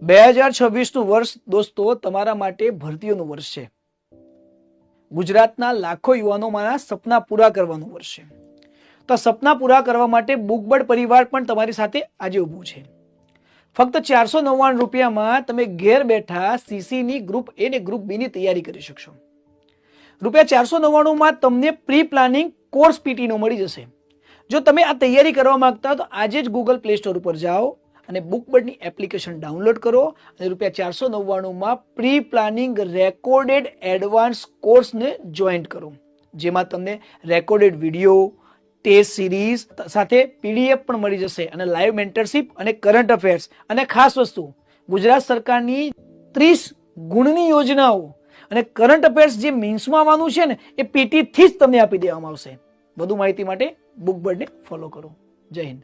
2026નું વર્ષ દોસ્તો તમારા માટે ભરતીઓનું વર્ષ છે. ગુજરાતના લાખો યુવાનોના સપના પૂરા કરવાનું વર્ષ છે. તો સપના પૂરા કરવા માટે બુકબર્ડ પરિવાર પણ તમારી સાથે આજે ઊભું છે. ફક્ત 499 રૂપિયામાં તમે ઘેર બેઠા સીસીની ગ્રુપ એ ને ગ્રુપ બી ની તૈયારી કરી શકશો. ₹499માં તમને પ્રી પ્લાનિંગ કોર્સ પીટીનો મળી જશે. જો તમે આ તૈયારી કરવા માંગતા હો તો આજે જ ગૂગલ પ્લે સ્ટોર ઉપર જાઓ અને બુકબર્ડની એપ્લિકેશન ડાઉનલોડ કરો અને ₹499માં પ્રી પ્લાનિંગ રેકોર્ડેડ એડવાન્સ કોર્સને જોઈન્ટ કરો, જેમાં તમને રેકોર્ડેડ વિડીયો, ટેસ્ટ સિરીઝ સાથે પીડીએફ પણ મળી જશે અને લાઈવ મેન્ટરશિપ અને કરંટ અફેર્સ અને ખાસ વસ્તુ ગુજરાત સરકારની 30 ગુણની યોજનાઓ અને કરંટ અફેર્સ જે મેન્સમાં આવવાનું છે ને એ પીટી થી જ તમને આપી દેવામાં આવશે. વધુ માહિતી માટે બુકબર્ડને ફોલો કરો. જય હિન્દ.